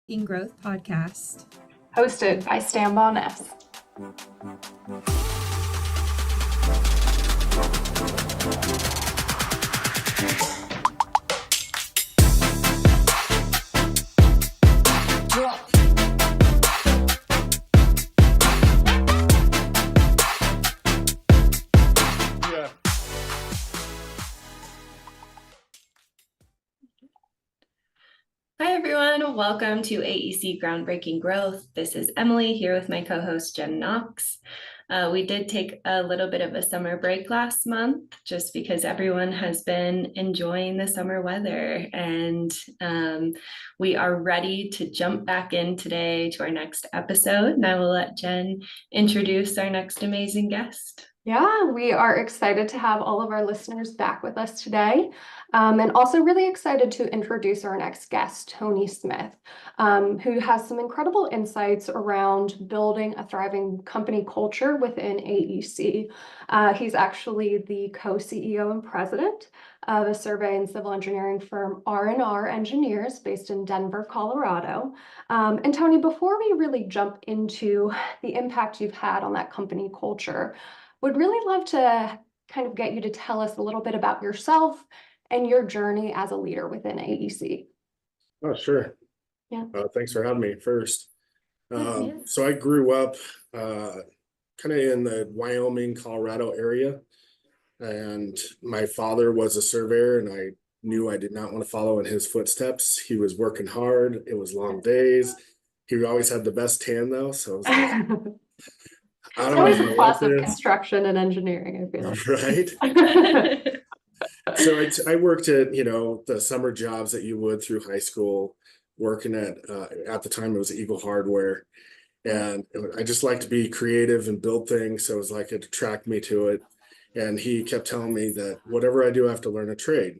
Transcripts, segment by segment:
Groundbreaking Growth podcast, hosted by Stambaugh Ness. Hi, everyone. Welcome to AEC Groundbreaking Growth. This is Emily here with my co-host Jen Knox. We did take a little bit of a summer break last month just because everyone has been enjoying the summer weather, and we are ready to jump back in today to our next episode. And I will let Jen introduce our next amazing guest. Yeah, we are excited to have all of our listeners back with us today, and also really excited to introduce our next guest, Tony Smith, who has some incredible insights around building a thriving company culture within AEC. He's actually the co-CEO and president of a survey and civil engineering firm, R&R Engineers, based in Denver, Colorado. And Tony, before we really jump into the impact you've had on that company culture, would really love to kind of get you to tell us a little bit about yourself and your journey as a leader within AEC. Oh, sure. Yeah. Thanks for having me first. Yeah. So I grew up kind of in the Wyoming, Colorado area, and my father was a surveyor, and I knew I did not want to follow in his footsteps. He was working hard. It was long days. He always had the best tan though, so I was like, I don't Always know a plus what of this construction and engineering, I feel. right. So I worked at, the summer jobs that you would through high school, working at the time it was Eagle Hardware. And I just like to be creative and build things. So it was like it attracted me to it. And he kept telling me that whatever I do, I have to learn a trade.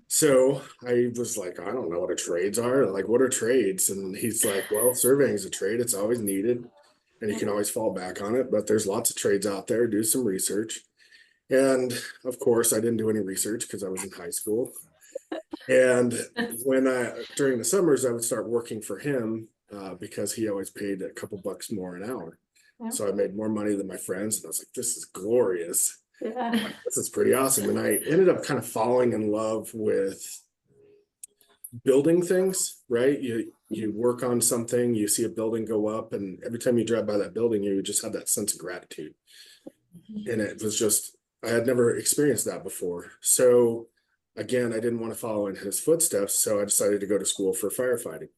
So I was like, I don't know what trades are. Like, what are trades? And he's like, well, surveying is a trade. It's always needed. And you can always fall back on it. But there's lots of trades out there. Do some research. And of course, I didn't do any research because I was in high school. And during the summers, I would start working for him because he always paid a couple bucks more an hour. Yeah. So I made more money than my friends. And I was like, this is glorious. Yeah. This is pretty awesome. And I ended up kind of falling in love with building things, right? You work on something, you see a building go up, and every time you drive by that building, you just have that sense of gratitude. And it was just, I had never experienced that before. So again, I didn't want to follow in his footsteps, so I decided to go to school for firefighting.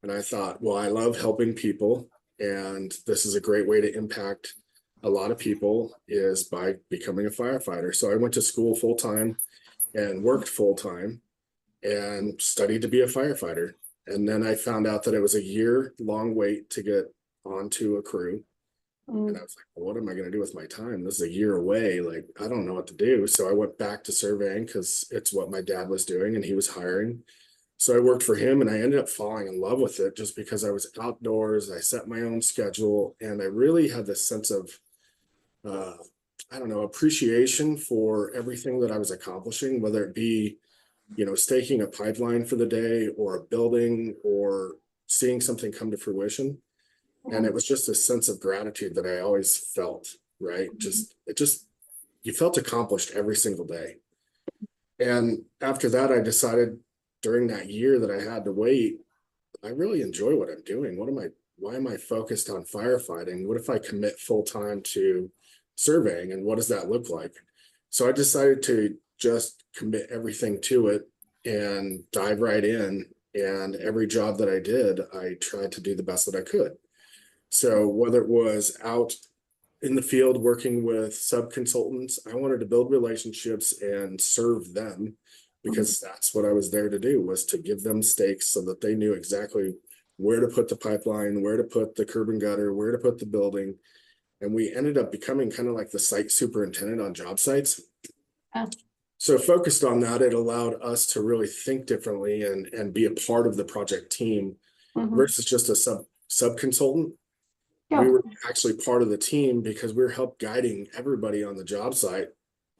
And I thought, well, I love helping people, and this is a great way to impact a lot of people is by becoming a firefighter. So I went to school full-time and worked full-time and studied to be a firefighter. And then I found out that it was a year-long wait to get onto a crew. And I was like, well, what am I going to do with my time? This is a year away. Like, I don't know what to do. So I went back to surveying because it's what my dad was doing and he was hiring. So I worked for him and I ended up falling in love with it just because I was outdoors. I set my own schedule and I really had this sense of, appreciation for everything that I was accomplishing, whether it be, staking a pipeline for the day or a building or seeing something come to fruition. And it was just a sense of gratitude that I always felt, right? You felt accomplished every single day. And after that, I decided during that year that I had to wait, I really enjoy what I'm doing. Why am I focused on firefighting? What if I commit full time to surveying, and what does that look like? So I decided to just commit everything to it and dive right in. And every job that I did, I tried to do the best that I could. So whether it was out in the field working with sub-consultants, I wanted to build relationships and serve them because that's what I was there to do, was to give them stakes so that they knew exactly where to put the pipeline, where to put the curb and gutter, where to put the building. And we ended up becoming kind of like the site superintendent on job sites. Yeah. So focused on that, it allowed us to really think differently and be a part of the project team versus just a sub-consultant. Yeah. We were actually part of the team because we were help guiding everybody on the job site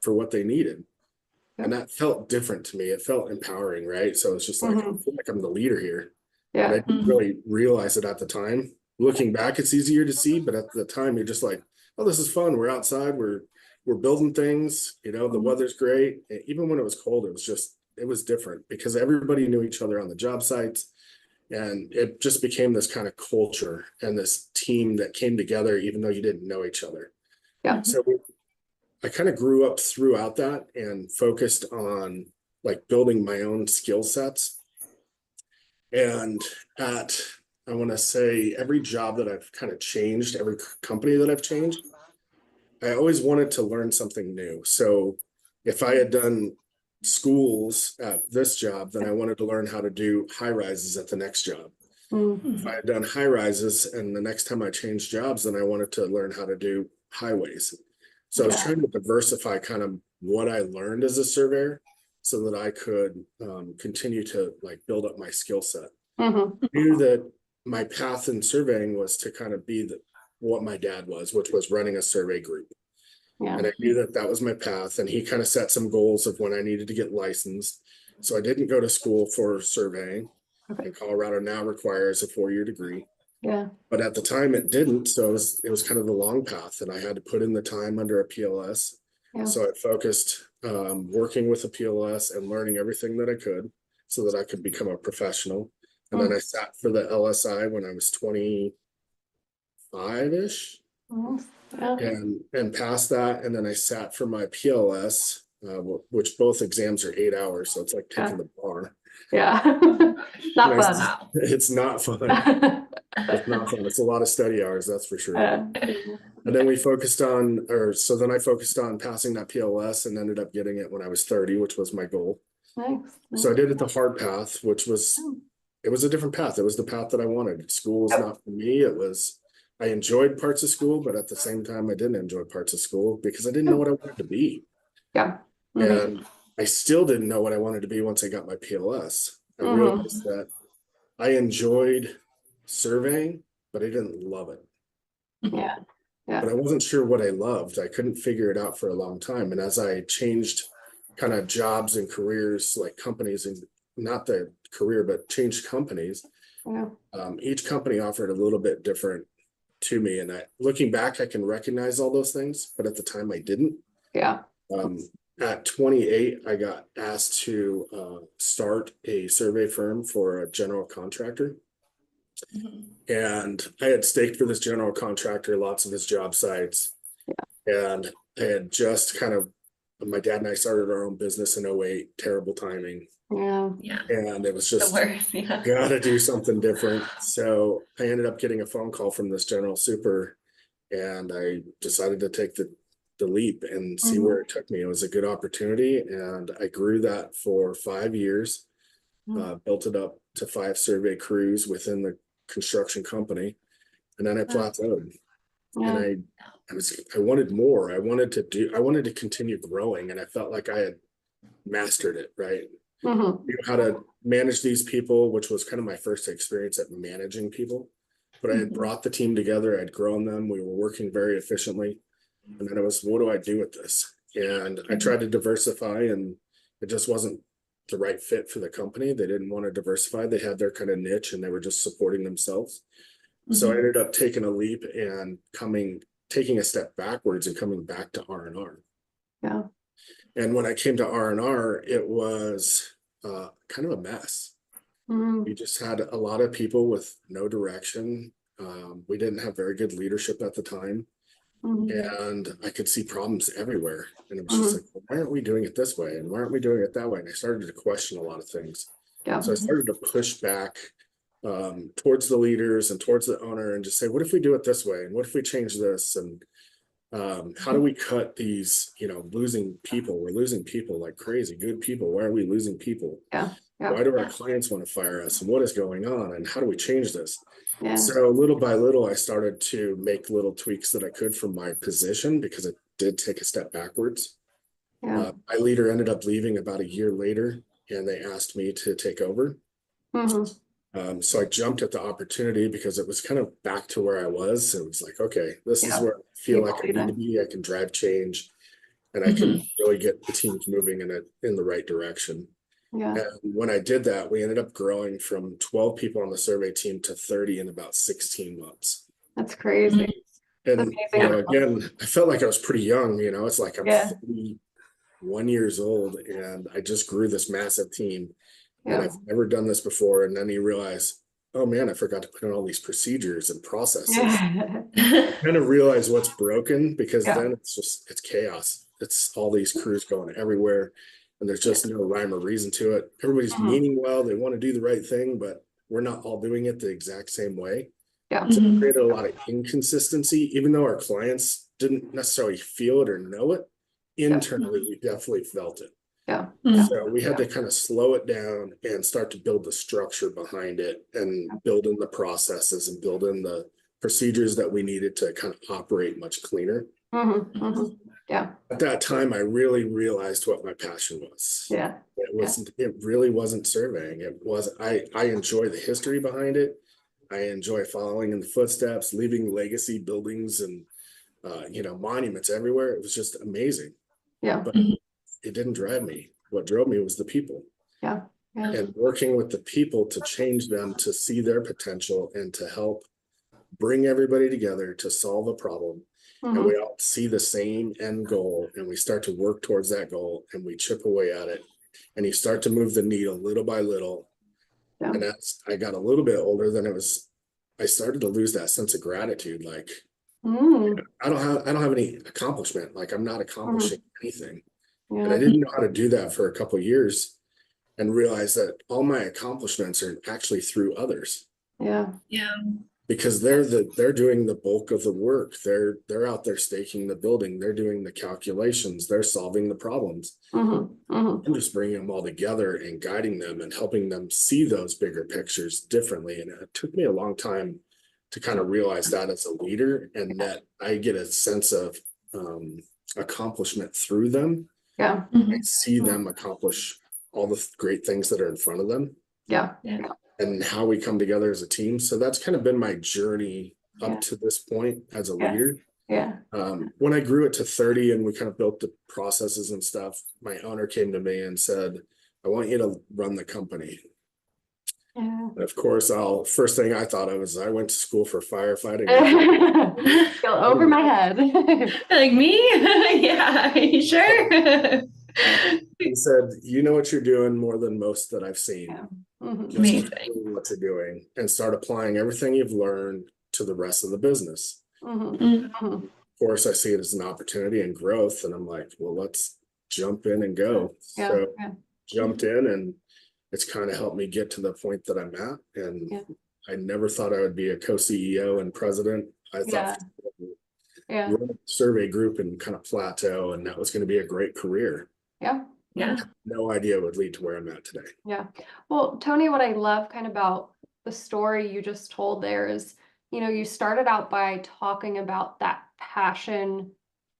for what they needed. And that felt different to me. It felt empowering, right? So it's just like, I feel like I'm the leader here. And I Yeah. didn't really realize it at the time. Looking back, it's easier to see, but at the time, you're just like, oh, this is fun. We're outside, we're building things, you know, the weather's great. And even when it was cold, it was different because everybody knew each other on the job sites. And it just became this kind of culture and this team that came together, even though you didn't know each other. Yeah. So I kind of grew up throughout that and focused on like building my own skill sets. And I want to say every job that I've kind of changed, every company that I've changed, I always wanted to learn something new. So if I had done schools at this job, then I wanted to learn how to do high rises at the next job. If I had done high rises and the next time I changed jobs, then I wanted to learn how to do highways. So I was trying to diversify kind of what I learned as a surveyor so that I could continue to like build up my skill set. I knew that my path in surveying was to kind of be what my dad was, which was running a survey group. Yeah. And I knew that that was my path. And he kind of set some goals of when I needed to get licensed. So I didn't go to school for surveying. Okay. And Colorado now requires a 4-year degree. Yeah. But at the time it didn't. So it was kind of the long path. And I had to put in the time under a PLS. Yeah. So I focused working with a PLS and learning everything that I could so that I could become a professional. And then I sat for the LSI when I was 25-ish. Yeah. And passed that, and then I sat for my PLS, which both exams are 8 hours, so it's like taking the bar. Yeah. Not fun. It's not fun. It's not fun. It's a lot of study hours, that's for sure. And then I focused on passing that PLS and ended up getting it when I was 30, which was my goal. Nice. So I did it the hard path, which was a different path. It was the path that I wanted. School is not for me. I enjoyed parts of school, but at the same time, I didn't enjoy parts of school because I didn't know what I wanted to be. Yeah. And I still didn't know what I wanted to be once I got my PLS. I realized that I enjoyed surveying, but I didn't love it. Yeah. Yeah. But I wasn't sure what I loved. I couldn't figure it out for a long time. And as I changed kind of jobs and careers, like companies, and not the career, but changed companies, each company offered a little bit different to me. And looking back, I can recognize all those things, but at the time I didn't. Yeah. At 28, I got asked to start a survey firm for a general contractor. And I had staked for this general contractor, lots of his job sites. And I had just my dad and I started our own business in 08, terrible timing. Yeah. And it was just, the worst. Yeah. gotta do something different. So I ended up getting a phone call from this general super, and I decided to take the leap and see where it took me. It was a good opportunity, and I grew that for 5 years, built it up to 5 survey crews within the construction company, and then I plateaued. And I wanted more. I wanted to continue growing, and I felt like I had mastered it, right? Knew how to manage these people, which was kind of my first experience at managing people. But I had brought the team together, I'd grown them, we were working very efficiently. And then it was, what do I do with this? And I tried to diversify, and it just wasn't the right fit for the company. They didn't want to diversify. They had their kind of niche, and they were just supporting themselves. So I ended up taking a leap and taking a step backwards and coming back to R&R. Yeah. And when I came to R&R, it was kind of a mess. We just had a lot of people with no direction. We didn't have very good leadership at the time. And I could see problems everywhere. And it was just like, well, why aren't we doing it this way? And why aren't we doing it that way? And I started to question a lot of things. Yeah. So I started to push back towards the leaders and towards the owner and just say, what if we do it this way? And what if we change this? And how do we cut these, losing people? We're losing people like crazy, good people. Why are we losing people? Yeah. Why do our clients want to fire us? And what is going on? And how do we change this? Yeah. So little by little, I started to make little tweaks that I could from my position, because it did take a step backwards. Yeah. My leader ended up leaving about a year later, and they asked me to take over. So I jumped at the opportunity because it was kind of back to where I was. It was like, okay, this is where I feel like I need to be. I can drive change, and I can really get the teams moving in the right direction. Yeah. And when I did that, we ended up growing from 12 people on the survey team to 30 in about 16 months. That's crazy. And, again, I felt like I was pretty young, it's like I'm Yeah. 31 years old and I just grew this massive team and Yeah. I've never done this before. And then you realize, oh man, I forgot to put in all these procedures and processes. Yeah. Kind of realize what's broken, because Yeah. then it's chaos. It's all these crews going everywhere and there's just no rhyme or reason to it. Everybody's meaning well, they want to do the right thing, but we're not all doing it the exact same way. Yeah. So it created a lot of inconsistency, even though our clients didn't necessarily feel it or know it. Internally, we definitely felt it. Yeah. So we had to kind of slow it down and start to build the structure behind it and build in the processes and build in the procedures that we needed to kind of operate much cleaner. Yeah. At that time, I really realized what my passion was. Yeah. It really wasn't surveying. I enjoy the history behind it. I enjoy following in the footsteps, leaving legacy buildings and, monuments everywhere. It was just amazing. Yeah. But it didn't drive me. What drove me was the people. Yeah. Yeah. And working with the people to change them, to see their potential and to help bring everybody together to solve a problem. And we all see the same end goal and we start to work towards that goal and we chip away at it. And you start to move the needle little by little. Yeah. And as I got a little bit older, I started to lose that sense of gratitude. Like, I don't have any accomplishment. Like, I'm not accomplishing anything. Yeah. And I didn't know how to do that for a couple of years and realized that all my accomplishments are actually through others. Yeah. Yeah. Because they're doing the bulk of the work. They're out there staking the building. They're doing the calculations. They're solving the problems. I'm just bringing them all together and guiding them and helping them see those bigger pictures differently. And it took me a long time to kind of realize that as a leader, and that I get a sense of accomplishment through them. Yeah. I see them accomplish all the great things that are in front of them. Yeah. And how we come together as a team. So that's kind of been my journey up to this point as a leader. Yeah. When I grew it to 30 and we kind of built the processes and stuff, my owner came to me and said, I want you to run the company. Yeah. And of course, first thing I thought of was I went to school for firefighting. Go over my head. Like me? Yeah, sure. He said, you know what you're doing more than most that I've seen. Yeah. Just Amazing. keep doing what you're doing and start applying everything you've learned to the rest of the business. Of course, I see it as an opportunity and growth, and I'm like, well, let's jump in and go. So jumped in, and it's kind of helped me get to the point that I'm at. And I never thought I would be a co-CEO and president. I thought run a survey group and kind of plateau, and that was going to be a great career. Yeah. No idea it would lead to where I'm at today. Yeah. Well, Tony, what I love kind of about the story you just told there is, you started out by talking about that passion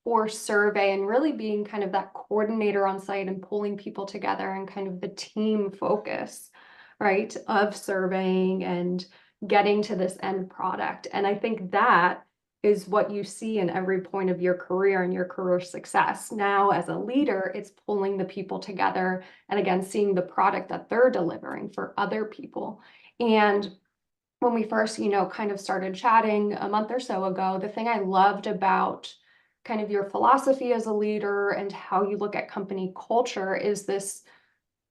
for survey and really being kind of that coordinator on site and pulling people together and kind of the team focus, right, of surveying and getting to this end product. And I think that is what you see in every point of your career and your career success. Now, as a leader, it's pulling the people together and again, seeing the product that they're delivering for other people. And when we first, kind of started chatting a month or so ago, the thing I loved about kind of your philosophy as a leader and how you look at company culture is this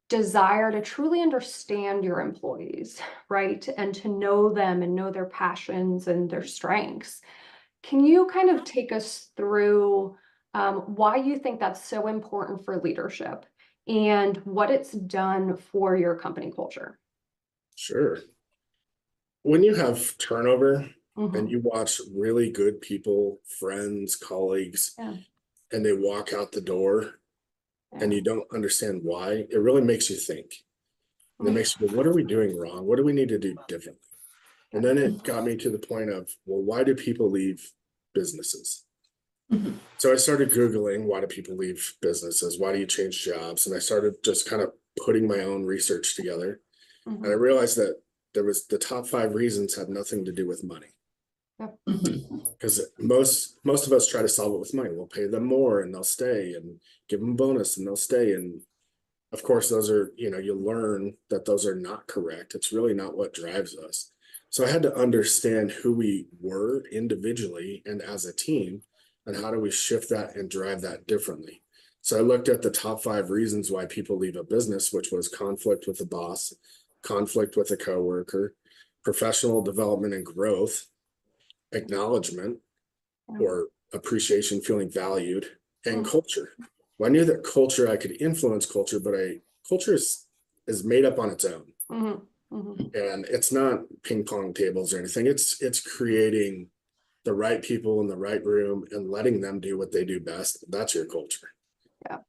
desire to truly understand your employees, right? And to know them and know their passions and their strengths. Can you kind of take us through why you think that's so important for leadership and what it's done for your company culture? Sure. When you have turnover and you watch really good people, friends, colleagues, and they walk out the door and you don't understand why, it really makes you think. And it makes you go, what are we doing wrong? What do we need to do differently? And then it got me to the point of, well, why do people leave businesses? So I started Googling, why do people leave businesses? Why do you change jobs? And I started just kind of putting my own research together. And I realized that the top 5 reasons had nothing to do with money. Because most of us try to solve it with money. We'll pay them more and they'll stay, and give them a bonus and they'll stay. And of course, those are, you learn that those are not correct. It's really not what drives us. So I had to understand who we were individually and as a team, and how do we shift that and drive that differently. So I looked at the top 5 reasons why people leave a business, which was conflict with the boss, conflict with a coworker, professional development and growth, acknowledgement or appreciation, feeling valued, and culture. Well, I knew that culture, I could influence culture, but culture is made up on its own. And it's not ping pong tables or anything. It's creating the right people in the right room and letting them do what they do best. That's your culture.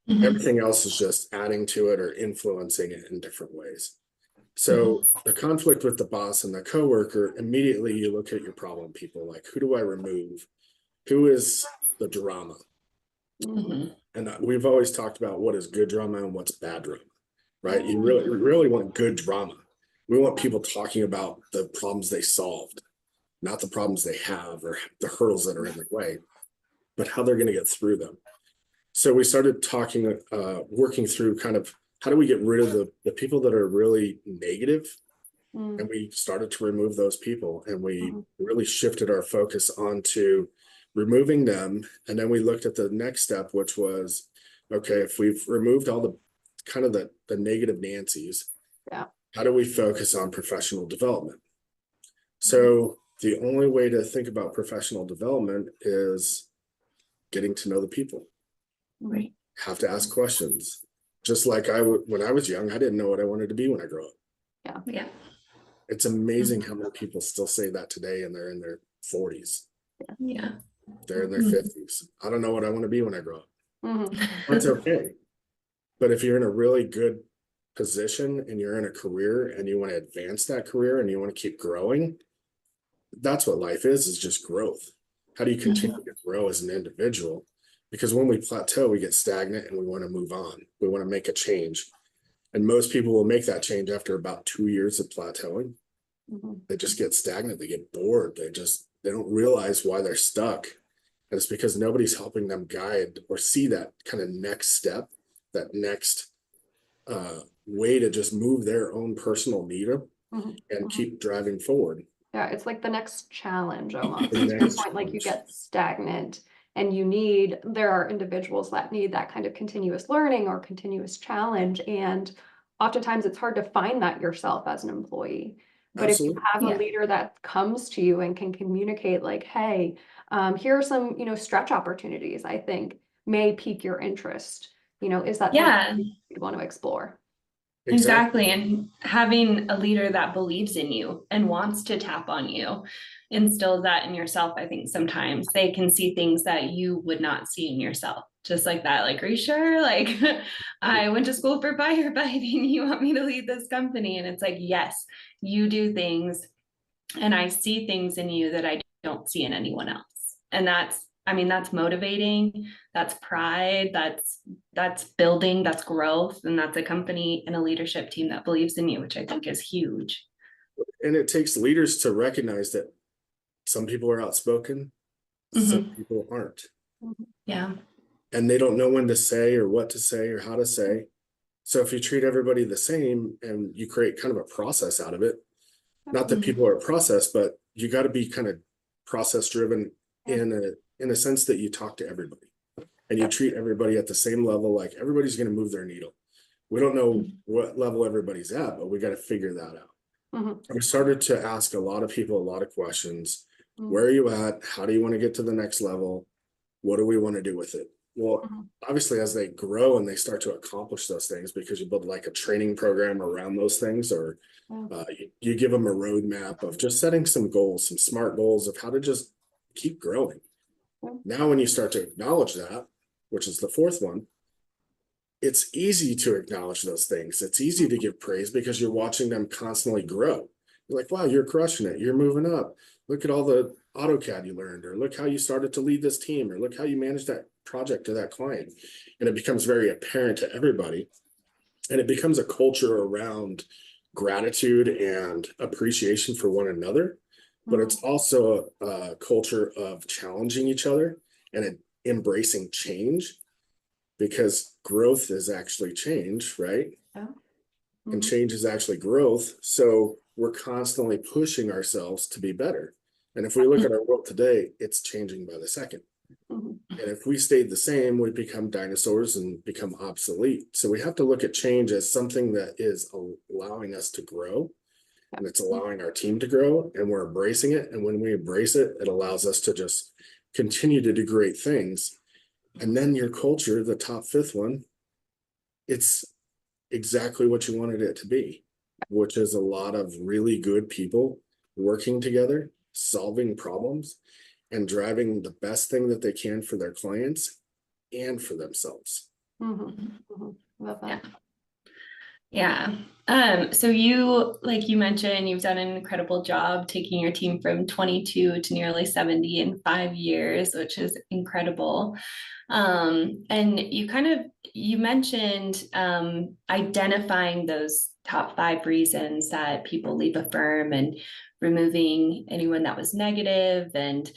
Everything else is just adding to it or influencing it in different ways. So the conflict with the boss and the coworker, immediately you look at your problem people, like, who do I remove? Who is the drama? And we've always talked about what is good drama and what's bad drama, right? You really want good drama. We want people talking about the problems they solved, not the problems they have or the hurdles that are in their way, but how they're going to get through them. So we started talking, working through kind of how do we get rid of the people that are really negative? And we started to remove those people, and we really shifted our focus onto removing them. And then we looked at the next step, which was, okay, if we've removed all the kind of the negative Nancy's, how do we focus on professional development? So the only way to think about professional development is getting to know the people. Right. Have to ask questions. Just like when I was young, I didn't know what I wanted to be when I grew up. Yeah. It's amazing how many people still say that today, and they're in their 40s. Yeah. They're in their 50s. I don't know what I want to be when I grow up. That's okay. But if you're in a really good position and you're in a career and you want to advance that career and you want to keep growing, that's what life is just growth. How do you continue to grow as an individual? Because when we plateau, we get stagnant and we want to move on. We want to make a change. And most people will make that change after about 2 years of plateauing. They just get stagnant. They get bored. They don't realize why they're stuck. And it's because nobody's helping them guide or see that kind of next step, that next way to just move their own personal needle and keep driving forward. Yeah, it's like the next challenge almost. To your point, like you get stagnant and there are individuals that need that kind of continuous learning or continuous challenge. And oftentimes it's hard to find that yourself as an employee. But Absolutely. if you have a leader that comes to you and can communicate like, hey, here are some, stretch opportunities I think may pique your interest. Is that something you'd want to explore? Exactly. And having a leader that believes in you and wants to tap on you instills that in yourself. I think sometimes they can see things that you would not see in yourself. Just like that. Like, are you sure? Like, I went to school for firefighting. You want me to lead this company? And it's like, yes, you do things. And I see things in you that I don't see in anyone else. And that's motivating. That's pride. That's building. That's growth. And that's a company and a leadership team that believes in you, which I think is huge. And it takes leaders to recognize that some people are outspoken, some people aren't. Yeah. And they don't know when to say or what to say or how to say. So if you treat everybody the same and you create kind of a process out of it, not that people are a process, but you got to be kind of process driven in a sense that you talk to everybody and you treat everybody at the same level. Like everybody's going to move their needle. We don't know what level everybody's at, but we got to figure that out. I started to ask a lot of people a lot of questions. Where are you at? How do you want to get to the next level? What do we want to do with it? Well, obviously, as they grow and they start to accomplish those things, because you build like a training program around those things, or you give them a roadmap of just setting some goals, some smart goals of how to just keep growing. Now, when you start to acknowledge that, which is the fourth one, it's easy to acknowledge those things. It's easy to give praise because you're watching them constantly grow. You're like, wow, you're crushing it. You're moving up. Look at all the AutoCAD you learned, or look how you started to lead this team, or look how you managed that project to that client. And it becomes very apparent to everybody. And it becomes a culture around gratitude and appreciation for one another. But it's also a culture of challenging each other and embracing change. because growth is actually change, right? Yeah. And change is actually growth. So we're constantly pushing ourselves to be better. And if we look at our world today, it's changing by the second. Mhm. And if we stayed the same, we become dinosaurs and become obsolete. So we have to look at change as something that is allowing us to grow, and it's allowing our team to grow, and we're embracing it. And when we embrace it, it allows us to just continue to do great things. And then your culture, the top fifth one, it's exactly what you wanted it to be, which is a lot of really good people working together, solving problems, and driving the best thing that they can for their clients and for themselves. Mhm. Mhm. Love that. Yeah. So you, like you mentioned, you've done an incredible job taking your team from 22 to nearly 70 in 5 years, which is incredible. And you mentioned identifying those top 5 reasons that people leave a firm and removing anyone that was negative, and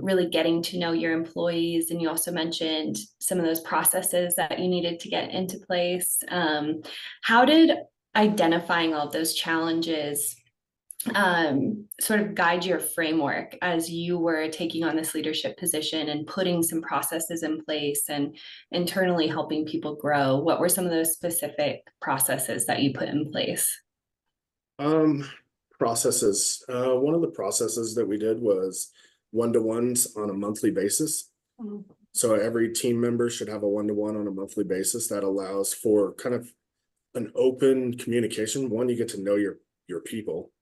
really getting to know your employees. And you also mentioned some of those processes that you needed to get into place. How did identifying all of those challenges sort of guide your framework as you were taking on this leadership position and putting some processes in place and internally helping people grow? What were some of those specific processes that you put in place? Processes. One of the processes that we did was one-to-ones on a monthly basis. Mhm. So every team member should have a one-to-one on a monthly basis. That allows for kind of an open communication. One, you get to know your people.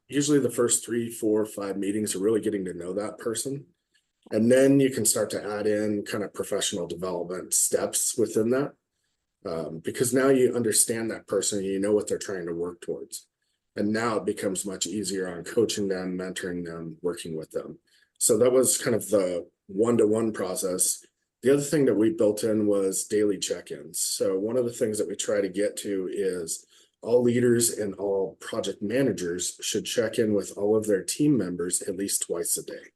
Usually the first 3, 4, 5 meetings are really getting to know that person. And then you can start to add in kind of professional development steps within that. Because now you understand that person, and you know what they're trying to work towards. And now it becomes much easier on coaching them, mentoring them, working with them. So that was kind of the one-to-one process. The other thing that we built in was daily check-ins. So one of the things that we try to get to is all leaders and all project managers should check in with all of their team members at least twice a day.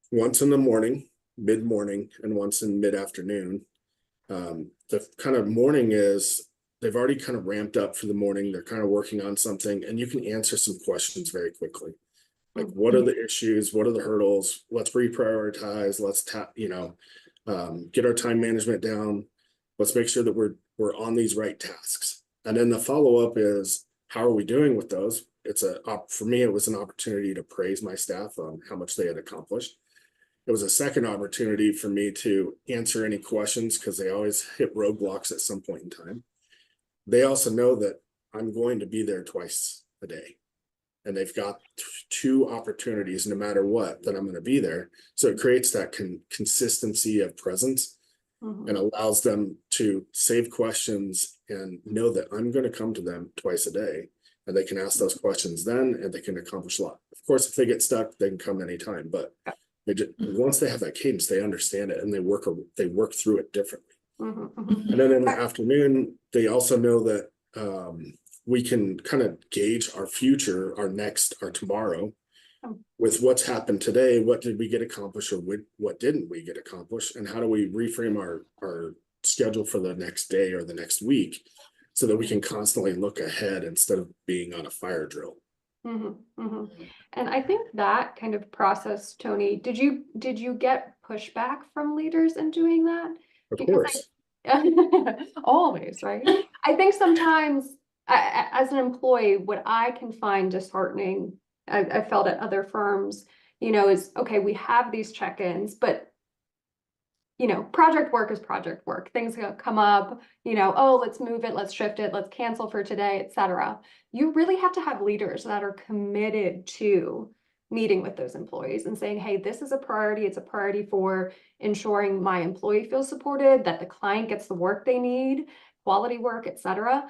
Once in the morning, mid-morning, and once in mid-afternoon. The kind of morning is they've already kind of ramped up for the morning. They're kind of working on something, and you can answer some questions very quickly. Like, what are the issues? What are the hurdles? Let's reprioritize. Let's get our time management down. Let's make sure that we're on these right tasks. And then the follow-up is, how are we doing with those? For me, it was an opportunity to praise my staff on how much they had accomplished. It was a second opportunity for me to answer any questions, because they always hit roadblocks at some point in time. They also know that I'm going to be there twice a day, and they've got 2 opportunities no matter what that I'm going to be there. So it creates that consistency of presence and allows them to save questions and know that I'm going to come to them twice a day, and they can ask those questions then, and they can accomplish a lot. Of course, if they get stuck, they can come anytime, but once they have that cadence, they understand it, and they work through it differently. And then in the afternoon, they also know that we can kind of gauge our future, our tomorrow, with what's happened today. What did we get accomplished, or what didn't we get accomplished, and how do we reframe our schedule for the next day or the next week, so that we can constantly look ahead instead of being on a fire drill. And I think that kind of process, Tony, did you get pushback from leaders in doing that? Of course. Always, right? I think sometimes as an employee, what I can find disheartening, I felt at other firms, is, okay, we have these check-ins, but project work is project work. Things come up, oh, let's move it, let's shift it, let's cancel for today, etc. You really have to have leaders that are committed to meeting with those employees and saying, hey, this is a priority. It's a priority for ensuring my employee feels supported, that the client gets the work they need, quality work, etc.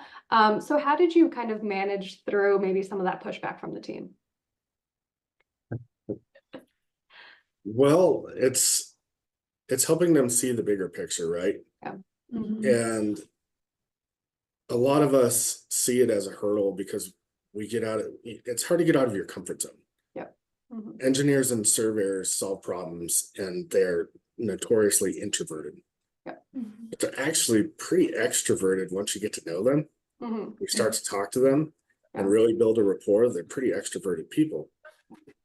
So how did you kind of manage through maybe some of that pushback from the team? Well, it's helping them see the bigger picture, right? Yeah. And a lot of us see it as a hurdle because it's hard to get out of your comfort zone. Yep. Engineers and surveyors solve problems, and notoriously introverted, but they're actually pretty extroverted once you get to know them. You start to talk to them and really build a rapport. They're pretty extroverted people.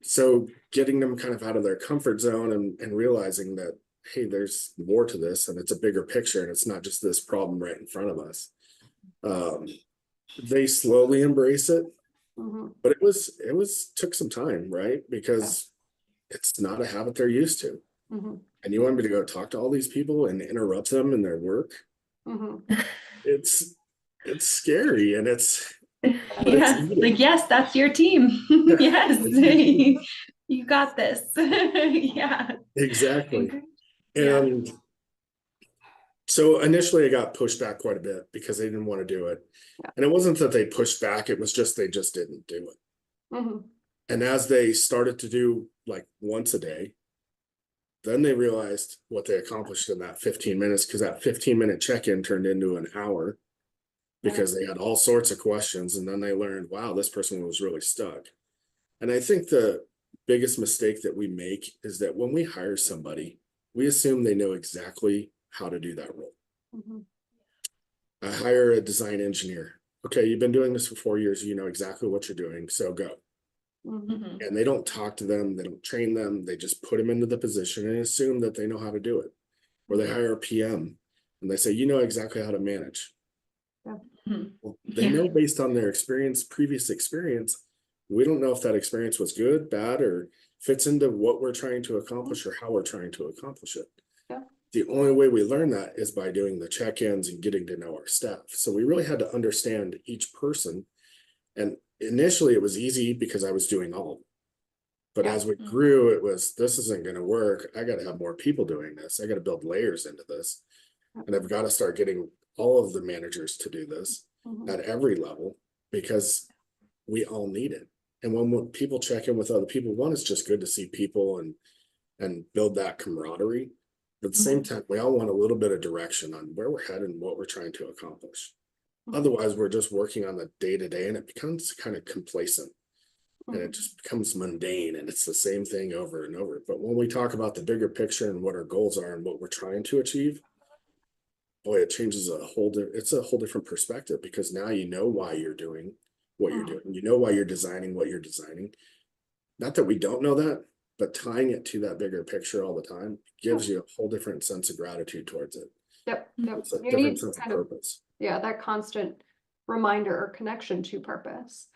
So getting them kind of out of their comfort zone and realizing that, hey, there's more to this and it's a bigger picture and it's not just this problem right in front of us. They slowly embrace it, but it took some time, right? Because it's not a habit they're used to. And you want me to go talk to all these people and interrupt them in their work? It's scary, and it's like, yes, that's your team. Yes, you got this. Yeah, exactly. And so initially I got pushed back quite a bit because they didn't want to do it. And it wasn't that they pushed back, it was just they just didn't do it. And as they started to do like once a day, then they realized what they accomplished in that 15 minutes, because that 15-minute check-in turned into an hour because they had all sorts of questions. And then they learned, wow, this person was really stuck. And I think the biggest mistake that we make is that when we hire somebody, we assume they know exactly how to do that role. I hire a design engineer. Okay, you've been doing this for 4 years. You know exactly what you're doing, so go. And they don't talk to them. They don't train them. They just put them into the position and assume that they know how to do it. Or they hire a PM and they say, you know exactly how to manage. Well, they know based on their experience, previous experience. We don't know if that experience was good, bad, or fits into what we're trying to accomplish or how we're trying to accomplish it. The only way we learn that is by doing the check-ins and getting to know our staff. So we really had to understand each person. And initially it was easy because I was doing all of them. But as we grew, it was, this isn't going to work. I got to have more people doing this. I got to build layers into this. And I've got to start getting all of the managers to do this at every level, because we all need it. And when people check in with other people, one, it's just good to see people and build that camaraderie. But at the same time, we all want a little bit of direction on where we're headed and what we're trying to accomplish. Otherwise, we're just working on the day-to-day and it becomes kind of complacent and it just becomes mundane and it's the same thing over and over. But when we talk about the bigger picture and what our goals are and what we're trying to achieve, boy, it changes it's a whole different perspective, because now you know why you're doing what you're doing. You know why you're designing what you're designing. Not that we don't know that, but tying it to that bigger picture all the time gives you a whole different sense of gratitude towards it. It's a different sense of purpose. That constant reminder or connection to purpose,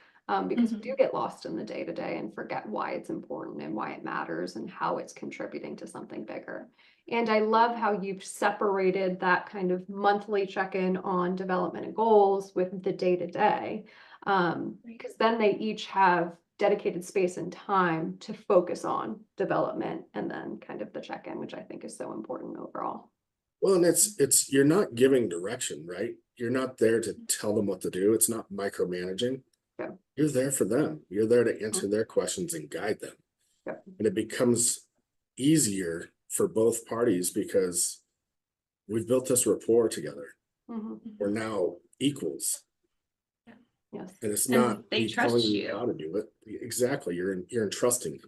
because we do get lost in the day-to-day and forget why it's important and why it matters and how it's contributing to something bigger. And I love how you've separated that kind of monthly check-in on development and goals with the day-to-day, because then they each have dedicated space and time to focus on development and then kind of the check-in, which I think is so important overall. Well, and it's you're not giving direction, right? You're not there to tell them what to do. It's not micromanaging. You're there for them. You're there to answer their questions and guide them. And it becomes easier for both parties because we've built this rapport together. We're now equals. And it's not they trust you how to do it. Exactly. You're entrusting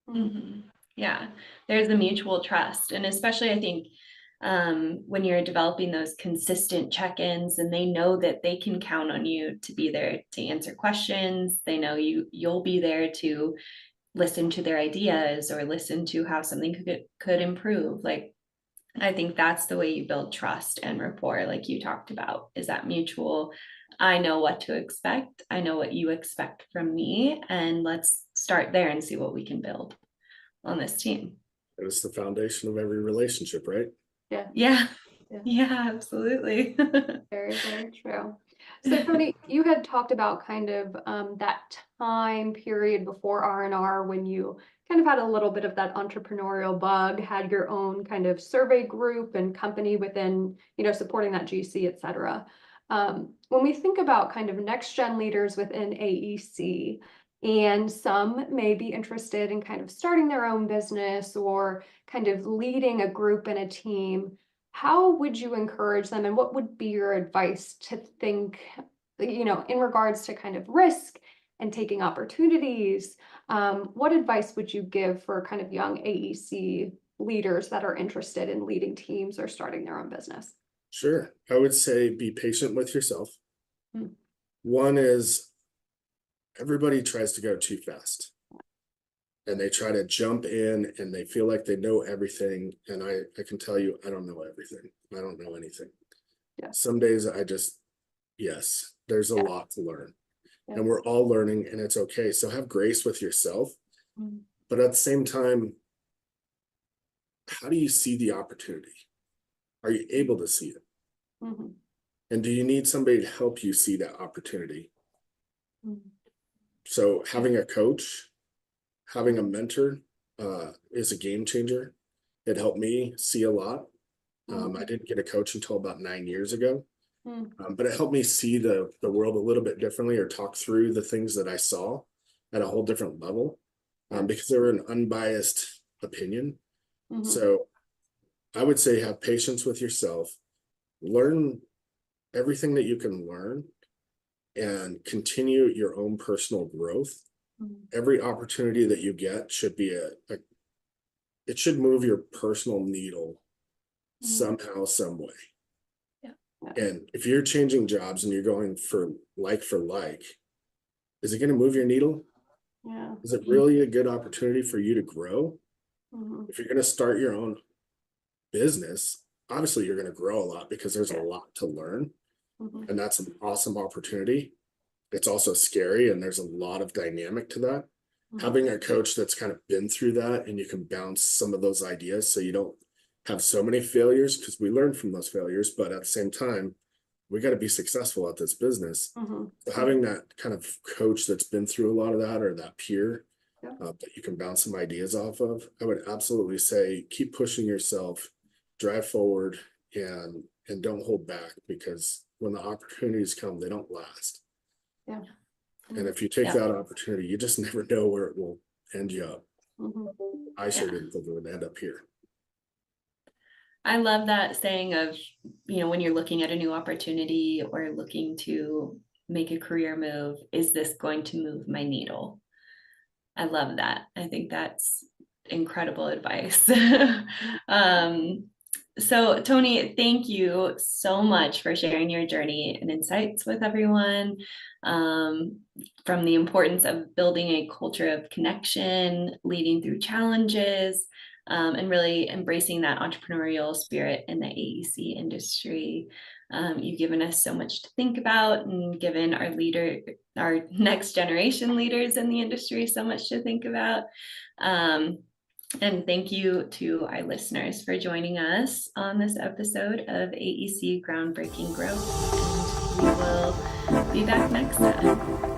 them. Yeah, there's a mutual trust. And especially I think when you're developing those consistent check-ins and they know that they can count on you to be there to answer questions, they know you'll be there to listen to their ideas or listen to how something could improve. Like, I think that's the way you build trust and rapport, like you talked about, is that mutual. I know what to expect. I know what you expect from me, and let's start there and see what we can build on this team. It's the foundation of every relationship, right? Yeah, absolutely. Very, very true. So Tony, you had talked about kind of that time period before R&R when you kind of had a little bit of that entrepreneurial bug, had your own kind of survey group and company within, supporting that GC, et cetera. When we think about kind of next gen leaders within AEC, and some may be interested in kind of starting their own business or kind of leading a group and a team, how would you encourage them, and what would be your advice to think, in regards to kind of risk and taking opportunities? What advice would you give for kind of young AEC leaders that are interested in leading teams or starting their own business? Sure. I would say be patient with yourself. Mm. One is everybody tries to go too fast. And they try to jump in and they feel like they know everything. And I can tell you, I don't know everything. I don't know anything. Yeah. Some days yes, there's a Yeah. lot to learn. Yeah. And we're all learning, and it's okay. So have grace with yourself. Mm. But at the same time, how do you see the opportunity? Are you able to see it? Mm-hmm. And do you need somebody to help you see that opportunity? Mm-hmm. So having a coach, having a mentor is a game changer. It helped me see a lot. I didn't get a coach until about 9 years ago, but it helped me see the world a little bit differently, or talk through the things that I saw at a whole different level, because they were an unbiased opinion. Mm-hmm. So I would say have patience with yourself, learn everything that you can learn, and continue your own personal growth. Every opportunity that you get should be it should move your personal needle somehow, some way. Yeah. And if you're changing jobs and you're going for like, is it going to move your needle? Yeah. Is it really a good opportunity for you to grow? Mm-hmm. If you're going to start your own business, obviously you're going to grow a lot because there's a lot to learn. Mm-hmm. And that's an awesome opportunity. It's also scary, and there's a lot of dynamic to that. Having a coach that's kind of been through that, and you can bounce some of those ideas so you don't have so many failures, because we learn from those failures, but at the same time, we got to be successful at this business. So having that kind of coach that's been through a lot of that, or that peer that you can bounce some ideas off of, I would absolutely say keep pushing yourself, drive forward, and don't hold back, because when the opportunities come, they don't last. Yeah. And if you take that opportunity, you just never know where it will end you up. I sure didn't think it would end up here. I love that saying of, when you're looking at a new opportunity or looking to make a career move, is this going to move my needle? I love that. I think that's incredible advice. So Tony, thank you so much for sharing your journey and insights with everyone, from the importance of building a culture of connection, leading through challenges, and really embracing that entrepreneurial spirit in the AEC industry. You've given us so much to think about, and given our next generation leaders in the industry so much to think about. And thank you to our listeners for joining us on this episode of AEC Groundbreaking Growth. And we will be back next time.